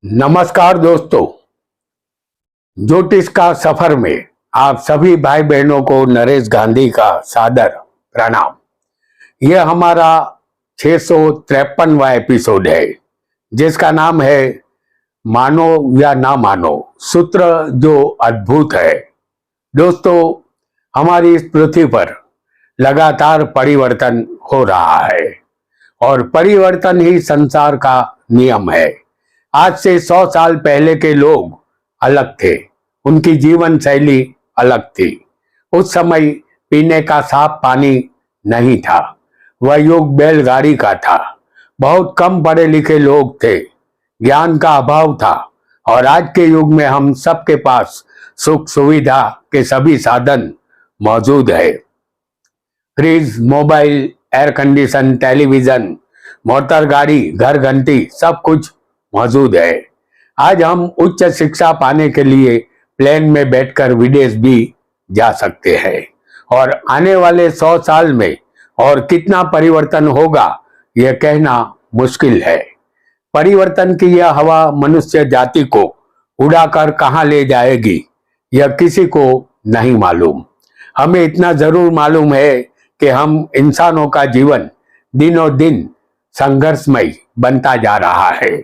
नमस्कार दोस्तों, ज्योतिष का सफर में आप सभी भाई बहनों को नरेश गांधी का सादर प्रणाम। यह हमारा 653वां एपिसोड है जिसका नाम है मानो या ना मानो, सूत्र जो अद्भुत है। दोस्तों, हमारी इस पृथ्वी पर लगातार परिवर्तन हो रहा है और परिवर्तन ही संसार का नियम है। आज से 100 साल पहले के लोग अलग थे, उनकी जीवन शैली अलग थी। उस समय पीने का साफ पानी नहीं था, वह युग बैलगाड़ी का था। बहुत कम पढ़े लिखे लोग थे, ज्ञान का अभाव था। और आज के युग में हम सबके पास सुख सुविधा के सभी साधन मौजूद है। Fridge, mobile, air condition, television, motor गाड़ी, घर घंटी, सब कुछ मौजूद है। आज हम उच्च शिक्षा पाने के लिए प्लेन में बैठकर विदेश भी जा सकते हैं। और आने वाले 100 साल में और कितना परिवर्तन होगा यह कहना मुश्किल है। परिवर्तन की यह हवा मनुष्य जाति को उड़ाकर कहां ले जाएगी यह किसी को नहीं मालूम। हमें इतना जरूर मालूम है कि हम इंसानों का जीवन दिनों दिन संघर्षमय बनता जा रहा है।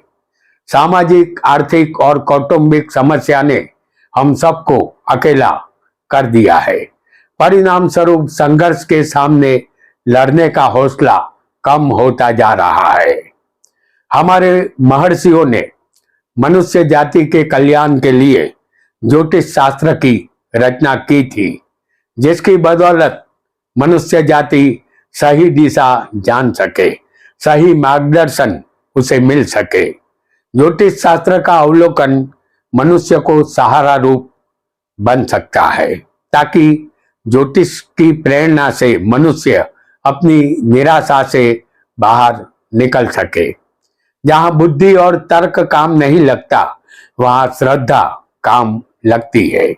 सामाजिक, आर्थिक और कौटुंबिक समस्या ने हम सबको अकेला कर दिया है। परिणाम स्वरूप संघर्ष के सामने लड़ने का हौसला कम होता जा रहा है। हमारे महर्षियों ने मनुष्य जाति के कल्याण के लिए ज्योतिष शास्त्र की रचना की थी, जिसकी बदौलत मनुष्य जाति सही दिशा जान सके, सही मार्गदर्शन उसे मिल सके। ज्योतिष शास्त्र का अवलोकन मनुष्य को सहारा रूप बन सकता है, ताकि ज्योतिष की प्रेरणा से मनुष्य अपनी निराशा से बाहर निकल सके। जहां बुद्धि और तर्क काम नहीं लगता, वहां श्रद्धा काम लगती है।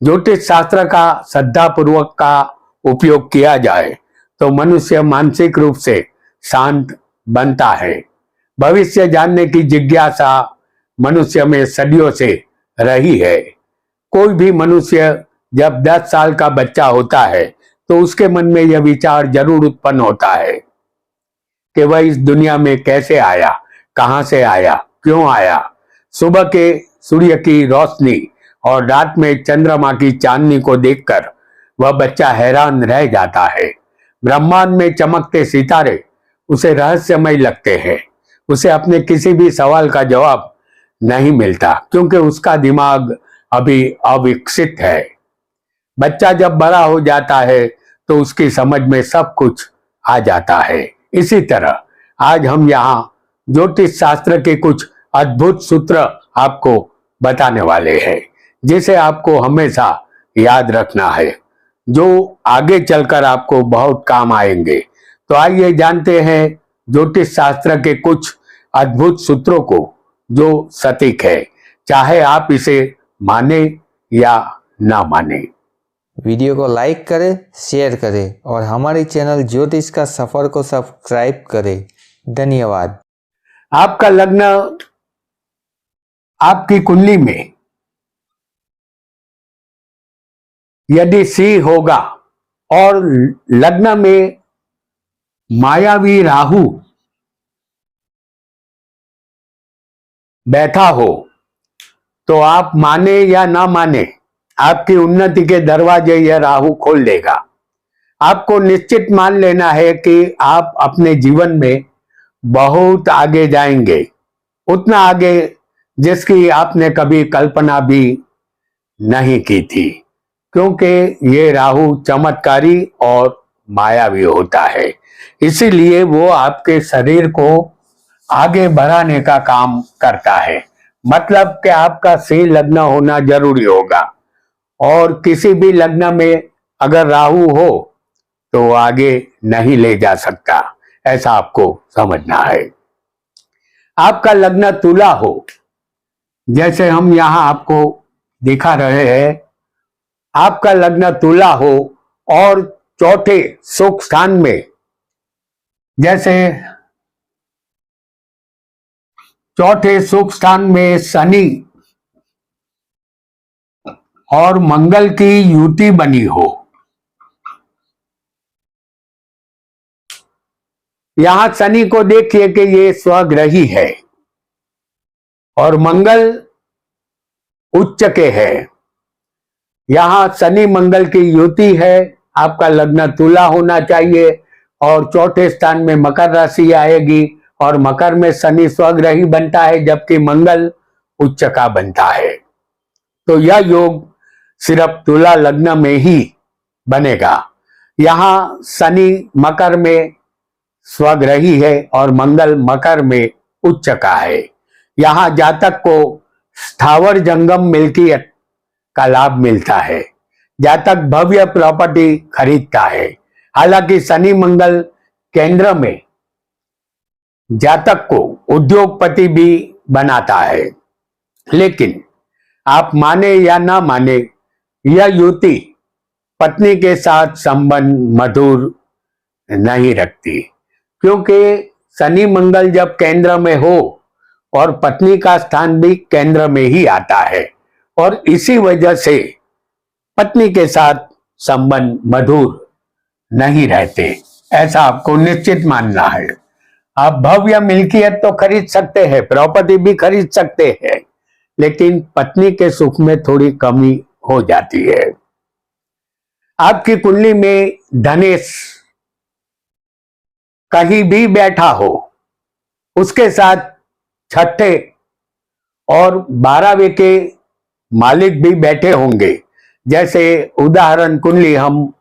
ज्योतिष शास्त्र का श्रद्धापूर्वक का उपयोग किया जाए तो मनुष्य मानसिक रूप से शांत बनता है। भविष्य जानने की जिज्ञासा मनुष्य में सदियों से रही है। कोई भी मनुष्य जब 10 साल का बच्चा होता है तो उसके मन में यह विचार जरूर उत्पन्न होता है कि वह इस दुनिया में कैसे आया, कहां से आया, क्यों आया। सुबह के सूर्य की रोशनी और रात में चंद्रमा की चांदनी को देखकर वह बच्चा हैरान रह जाता है। ब्रह्मांड में चमकते सितारे उसे रहस्यमय लगते हैं। उसे अपने किसी भी सवाल का जवाब नहीं मिलता, क्योंकि उसका दिमाग अभी अविकसित है। बच्चा जब बड़ा हो जाता है तो उसकी समझ में सब कुछ आ जाता है। इसी तरह आज हम यहाँ ज्योतिष शास्त्र के कुछ अद्भुत सूत्र आपको बताने वाले हैं, जिसे आपको हमेशा याद रखना है, जो आगे चलकर आपको बहुत काम आएंगे। तो आइए जानते हैं ज्योतिष शास्त्र के कुछ अद्भुत सूत्रों को, जो सटीक है, चाहे आप इसे माने या ना माने। वीडियो को लाइक करें, शेयर करें और हमारे चैनल ज्योतिष का सफर को सब्सक्राइब करें। धन्यवाद। आपका लग्न आपकी कुंडली में यदि सी होगा और लग्न में मायावी राहु बैठा हो तो आप माने या ना माने, आपकी उन्नति के दरवाजे यह राहु खोल देगा। आपको निश्चित मान लेना है कि आप अपने जीवन में बहुत आगे जाएंगे, उतना आगे जिसकी आपने कभी कल्पना भी नहीं की थी, क्योंकि ये राहु चमत्कारी और मायावी होता है। इसीलिए वो आपके शरीर को आगे बढ़ाने का काम करता है। मतलब कि आपका सही लग्न होना जरूरी होगा, और किसी भी लग्न में अगर राहु हो तो आगे नहीं ले जा सकता, ऐसा आपको समझना है। आपका लग्न तुला हो, जैसे हम यहां आपको दिखा रहे हैं, आपका लग्न तुला हो और चौथे सुख स्थान में, जैसे चौथे सुख स्थान में शनि और मंगल की युति बनी हो, यहां शनि को देखिए कि ये स्वग्रही है और मंगल उच्च के है। यहां शनि मंगल की युति है, आपका लग्न तुला होना चाहिए और चौथे स्थान में मकर राशि आएगी और मकर में शनि स्वग्रही बनता है जबकि मंगल उच्च का बनता है। तो यह योग सिर्फ तुला लग्न में ही बनेगा। यहां शनि मकर में स्वग्रही है और मंगल मकर में उच्च का है। यहां जातक को स्थावर जंगम मिल्कियत का लाभ मिलता है। जातक भव्य प्रॉपर्टी खरीदता है। हालांकि शनि मंगल केंद्र में जातक को उद्योगपति भी बनाता है, लेकिन आप माने या ना माने यह युति पत्नी के साथ संबंध मधुर नहीं रखती, क्योंकि शनि मंगल जब केंद्र में हो और पत्नी का स्थान भी केंद्र में ही आता है और इसी वजह से पत्नी के साथ संबंध मधुर नहीं रहते, ऐसा आपको निश्चित मानना है। आप भव्य मिल्कियत तो खरीद सकते हैं, प्रॉपर्टी भी खरीद सकते हैं, लेकिन पत्नी के सुख में थोड़ी कमी हो जाती है। आपकी कुंडली में धनेश कहीं भी बैठा हो, उसके साथ छठे और 12वें के मालिक भी बैठे होंगे। जैसे उदाहरण कुंडली हम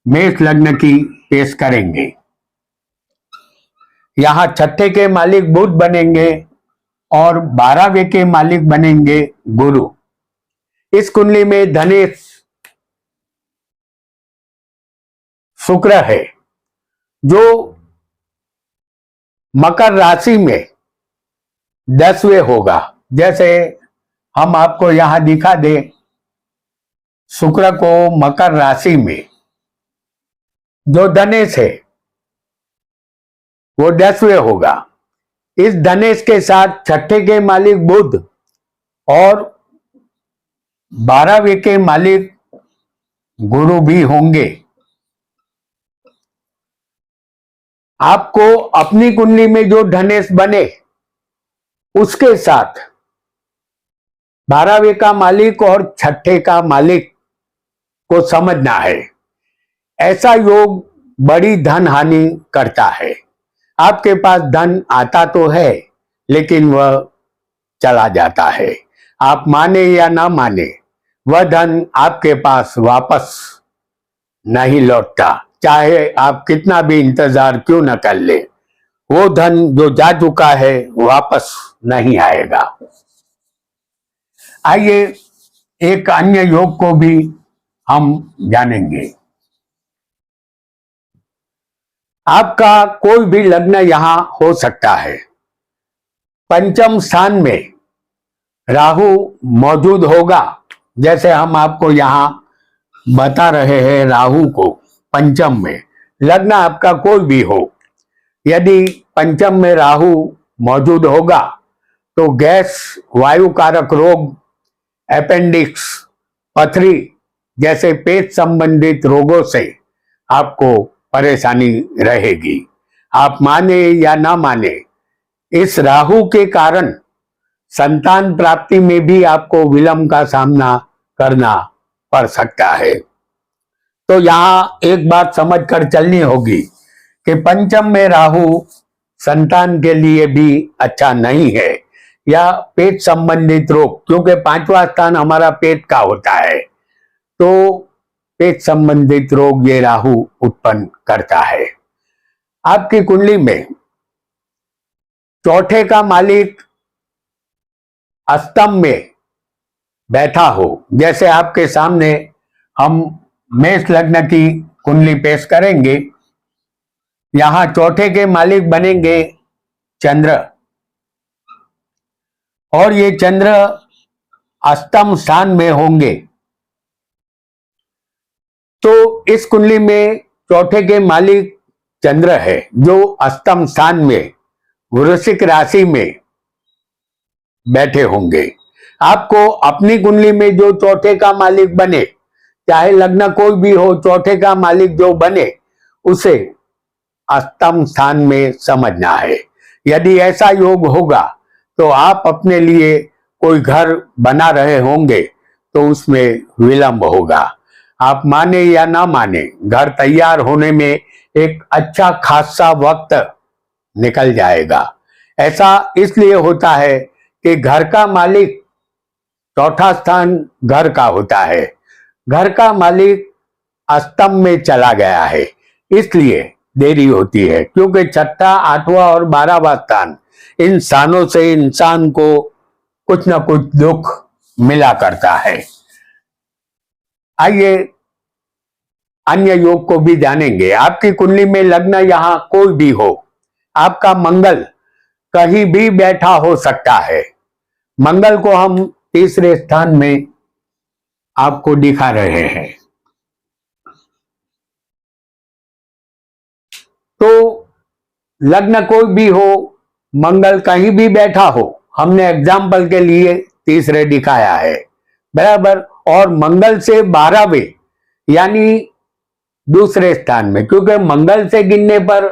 मेष लग्न की पेश करेंगे। यहां छठे के मालिक बुध बनेंगे और 12वें के मालिक बनेंगे गुरु। इस कुंडली में धनेश शुक्र है जो मकर राशि में 10वें होगा। जैसे हम आपको यहां दिखा दें, शुक्र को मकर राशि में जो धनेश है वो 10वें होगा। इस धनेश के साथ छठे के मालिक बुध और 12वें के मालिक गुरु भी होंगे। आपको अपनी कुंडली में जो धनेश बने उसके साथ 12वें का मालिक और छठे का मालिक को समझना है। ऐसा योग बड़ी धन हानि करता है। आपके पास धन आता तो है लेकिन वह चला जाता है। आप माने या ना माने, वह धन आपके पास वापस नहीं लौटता, चाहे आप कितना भी इंतजार क्यों न कर ले। वो धन जो जा चुका है वापस नहीं आएगा। आइए एक अन्य योग को भी हम जानेंगे। आपका कोई भी लग्न यहां हो सकता है। पंचम स्थान में राहु मौजूद होगा। जैसे हम आपको यहां बता रहे हैं, राहु को पंचम में लग्न आपका कोई भी हो, यदि पंचम में राहु मौजूद होगा तो गैस, वायु कारक रोग, अपेंडिक्स, पथरी जैसे पेट संबंधित रोगों से आपको परेशानी रहेगी। आप माने या ना माने, इस राहु के कारण संतान प्राप्ति में भी आपको विलंब का सामना करना पड़ सकता है। तो यहां एक बात समझ कर चलनी होगी कि पंचम में राहु संतान के लिए भी अच्छा नहीं है, या पेट संबंधित रोग, क्योंकि 5वां स्थान हमारा पेट का होता है, तो पेट संबंधित रोग ये राहु उत्पन्न करता है। आपकी कुंडली में चौथे का मालिक अष्टम में बैठा हो, जैसे आपके सामने हम मेष लग्न की कुंडली पेश करेंगे। यहां चौथे के मालिक बनेंगे चंद्र और ये चंद्र अष्टम स्थान में होंगे। तो इस कुंडली में चौथे के मालिक चंद्र है जो अष्टम स्थान में वृश्चिक राशि में बैठे होंगे। आपको अपनी कुंडली में जो चौथे का मालिक बने, चाहे लग्न कोई भी हो, चौथे का मालिक जो बने उसे अष्टम स्थान में समझना है। यदि ऐसा योग होगा तो आप अपने लिए कोई घर बना रहे होंगे तो उसमें विलंब होगा। आप माने या ना माने, घर तैयार होने में एक अच्छा खासा वक्त निकल जाएगा। ऐसा इसलिए होता है कि घर का मालिक, चौथा स्थान घर का होता है, घर का मालिक अष्टम में चला गया है, इसलिए देरी होती है। क्योंकि छठा, आठवां और 12वां स्थान, इन स्थानों से इंसान को कुछ ना कुछ दुख मिला करता है। आइए अन्य योग को भी जानेंगे। आपकी कुंडली में लग्न यहां कोई भी हो, आपका मंगल कहीं भी बैठा हो सकता है। मंगल को हम तीसरे स्थान में आपको दिखा रहे हैं। तो लग्न कोई भी हो, मंगल कहीं भी बैठा हो, हमने एग्जाम्पल के लिए तीसरे दिखाया है, बराबर। और मंगल से 12वें यानी दूसरे स्थान में, क्योंकि मंगल से गिनने पर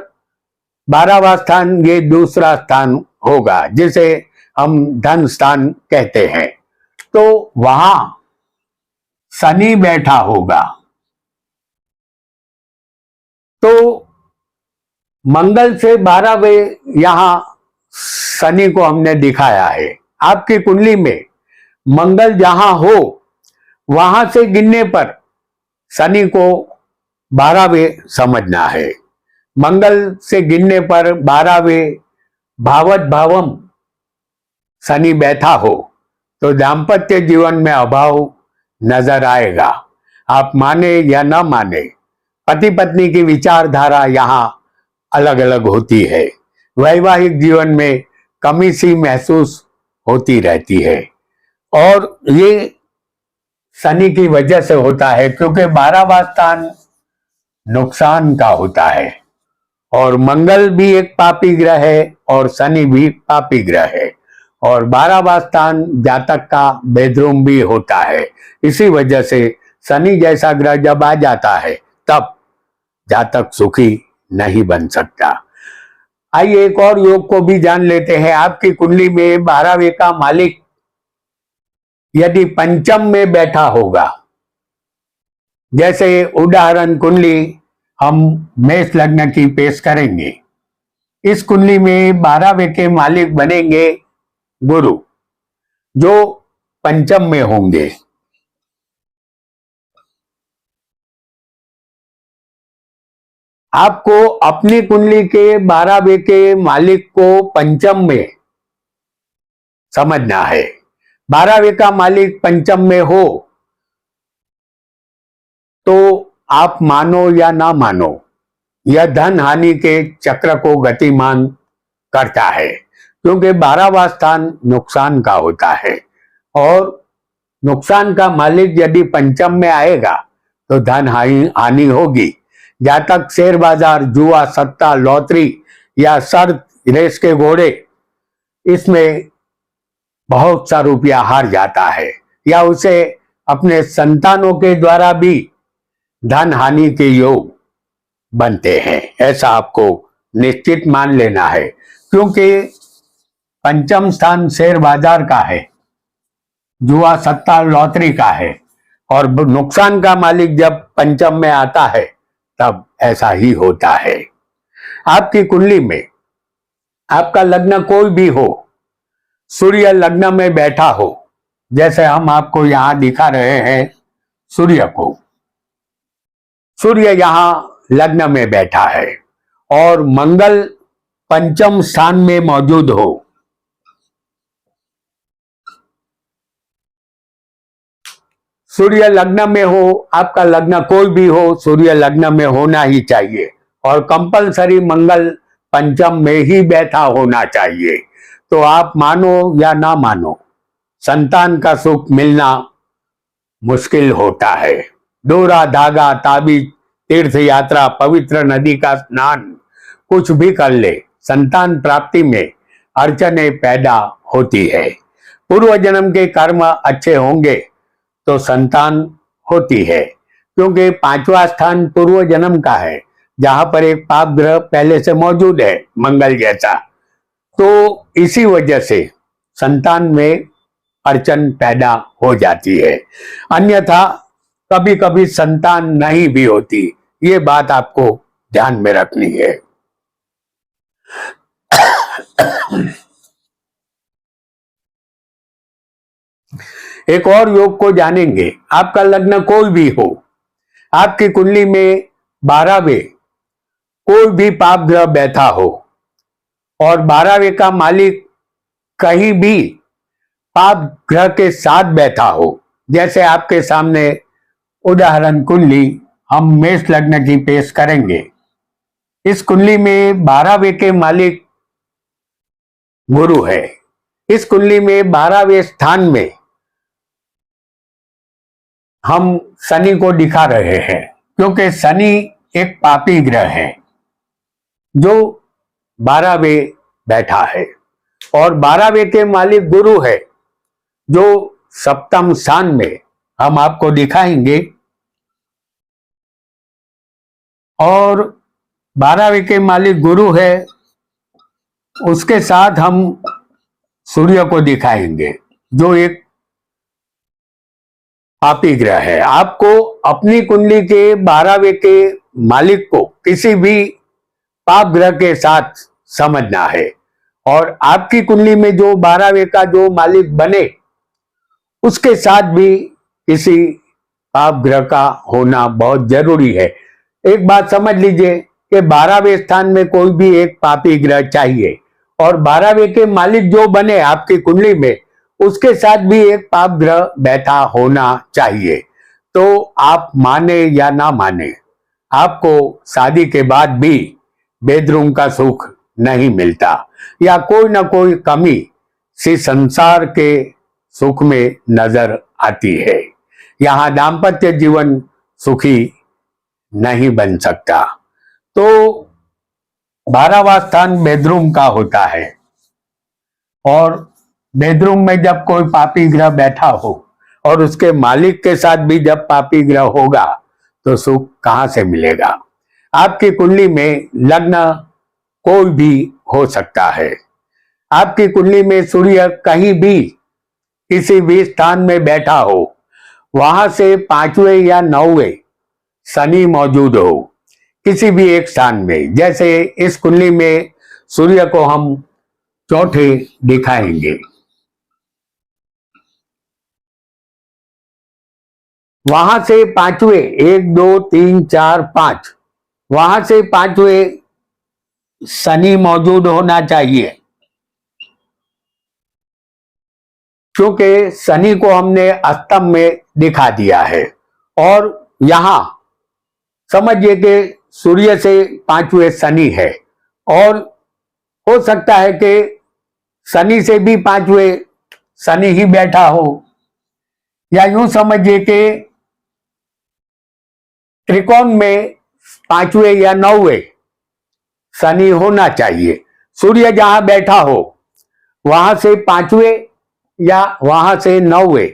12वां स्थान ये दूसरा स्थान होगा, जिसे हम धन स्थान कहते हैं। तो वहां शनि बैठा होगा। तो मंगल से 12वें यहां शनि को हमने दिखाया है। आपकी कुंडली में मंगल जहां हो वहां से गिनने पर शनि को 12वें समझना है। मंगल से गिनने पर 12वें भावत भावम शनि बैठा हो तो दाम्पत्य जीवन में अभाव नजर आएगा। आप माने या न माने, पति पत्नी की विचारधारा यहाँ अलग अलग होती है। वैवाहिक जीवन में कमी सी महसूस होती रहती है, और ये शनि की वजह से होता है, क्योंकि 12वां स्थान नुकसान का होता है, और मंगल भी एक पापी ग्रह है और शनि भी पापी ग्रह है, और 12वां स्थान जातक का बेडरूम भी होता है। इसी वजह से शनि जैसा ग्रह जब आ जाता है तब जातक सुखी नहीं बन सकता। आइए एक और योग को भी जान लेते हैं। आपकी कुंडली में 12वें का मालिक यदि पंचम में बैठा होगा, जैसे उदाहरण कुंडली हम मेष लग्न की पेश करेंगे। इस कुंडली में 12वें के मालिक बनेंगे गुरु, जो पंचम में होंगे। आपको अपनी कुंडली के 12वें के मालिक को पंचम में समझना है। 12वें का मालिक पंचम में हो तो आप मानो या ना मानो, यह धन हानि के चक्र को गतिमान करता है, क्योंकि 12वां स्थान नुकसान का होता है, और नुकसान का मालिक यदि पंचम में आएगा तो धन हानि होगी। जातक शेयर बाजार, जुआ, सट्टा, लॉटरी या शर्त रेस के घोड़े, इसमें बहुत सा रुपया हार जाता है, या उसे अपने संतानों के द्वारा भी धन हानि के योग बनते हैं। ऐसा आपको निश्चित मान लेना है, क्योंकि पंचम स्थान शेयर बाजार का है, जुआ, सट्टा, लॉटरी का है, और नुकसान का मालिक जब पंचम में आता है तब ऐसा ही होता है। आपकी कुंडली में आपका लग्न कोई भी हो, सूर्य लग्न में बैठा हो, जैसे हम आपको यहां दिखा रहे हैं सूर्य को, सूर्य यहां लग्न में बैठा है, और मंगल पंचम स्थान में मौजूद हो, सूर्य लग्न में हो, आपका लग्न कोई भी हो, सूर्य लग्न में होना ही चाहिए, और कंपलसरी मंगल पंचम में ही बैठा होना चाहिए। तो आप मानो या ना मानो, संतान का सुख मिलना मुश्किल होता है। डोरा, धागा, ताबीज, तीर्थ यात्रा, पवित्र नदी का स्नान, कुछ भी कर ले, संतान प्राप्ति में अड़चने पैदा होती है। पूर्व जन्म के कर्म अच्छे होंगे तो संतान होती है, क्योंकि पांचवा स्थान पूर्व जन्म का है, जहां पर एक पाप ग्रह पहले से मौजूद है, मंगल जैसा। तो इसी वजह से संतान में अड़चन पैदा हो जाती है, अन्यथा कभी कभी संतान नहीं भी होती। ये बात आपको ध्यान में रखनी है। एक और योग को जानेंगे। आपका लग्न कोई भी हो, आपकी कुंडली में 12वें कोई भी पाप ग्रह बैठा हो और 12वें का मालिक कहीं भी पाप ग्रह के साथ बैठा हो, जैसे आपके सामने उदाहरण कुंडली हम मेष लग्न की पेश करेंगे। इस कुंडली में 12वें के मालिक गुरु है। इस कुंडली में 12वें स्थान में हम शनि को दिखा रहे हैं, क्योंकि शनि एक पापी ग्रह है जो 12वें बैठा है, और 12वें के मालिक गुरु है जो सप्तम स्थान में हम आपको दिखाएंगे। और 12वें के मालिक गुरु है, उसके साथ हम सूर्य को दिखाएंगे जो एक पापी ग्रह है। आपको अपनी कुंडली के 12वें के मालिक को किसी भी पाप ग्रह के साथ समझना है, और आपकी कुंडली में जो 12वें का जो मालिक बने उसके साथ भी किसी पाप ग्रह का होना बहुत जरूरी है। एक बात समझ लीजिए कि 12वें स्थान में कोई भी एक पापी ग्रह चाहिए, और 12वें के मालिक जो बने आपकी कुंडली में उसके साथ भी एक पाप ग्रह बैठा होना चाहिए। तो आप माने या ना माने, आपको शादी के बाद भी बेडरूम का सुख नहीं मिलता, या कोई ना कोई कमी सी संसार के सुख में नजर आती है। यहाँ दाम्पत्य जीवन सुखी नहीं बन सकता। तो 12वां स्थान बेडरूम का होता है, और बेडरूम में जब कोई पापी ग्रह बैठा हो और उसके मालिक के साथ भी जब पापी ग्रह होगा तो सुख कहां से मिलेगा। आपकी कुंडली में लग्न कोई भी हो सकता है। आपकी कुंडली में सूर्य कहीं भी किसी भी स्थान में बैठा हो, वहां से 5वें या 9वें शनि मौजूद हो किसी भी एक स्थान में, जैसे इस कुंडली में सूर्य को हम चौथे दिखाएंगे। वहां से 5वें 1 2 3 4 5, वहां से 5वें शनि मौजूद होना चाहिए, क्योंकि शनि को हमने अष्टम में दिखा दिया है। और यहां समझिए कि सूर्य से 5वें शनि है, और हो सकता है कि शनि से भी 5वें शनि ही बैठा हो, या यूं समझिए कि त्रिकोण में 5वें या 9वें शनि होना चाहिए। सूर्य जहां बैठा हो वहां से 5वें या वहां से 9वें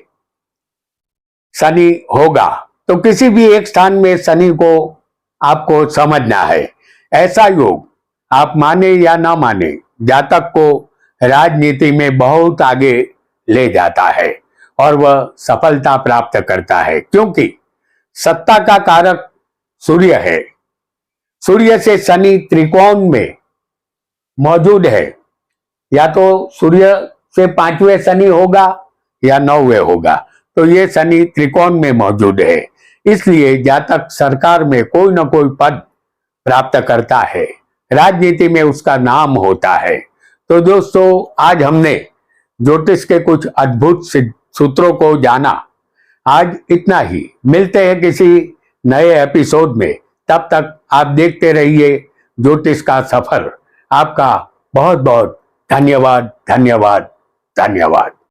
शनि होगा, तो किसी भी एक स्थान में शनि को आपको समझना है। ऐसा योग आप माने या ना माने, जातक को राजनीति में बहुत आगे ले जाता है और वह सफलता प्राप्त करता है, क्योंकि सत्ता का कारक सूर्य है। सूर्य से शनि त्रिकोण में मौजूद है, या तो सूर्य से 5वें शनि होगा या 9वें होगा, तो ये शनि त्रिकोण में मौजूद है। इसलिए जातक सरकार में कोई ना कोई पद प्राप्त करता है, राजनीति में उसका नाम होता है। तो दोस्तों, आज हमने ज्योतिष के कुछ अद्भुत सूत्रों को जाना। आज इतना ही, मिलते हैं किसी नए एपिसोड में। तब तक आप देखते रहिए ज्योतिष का सफर। आपका बहुत बहुत धन्यवाद, धन्यवाद, धन्यवाद।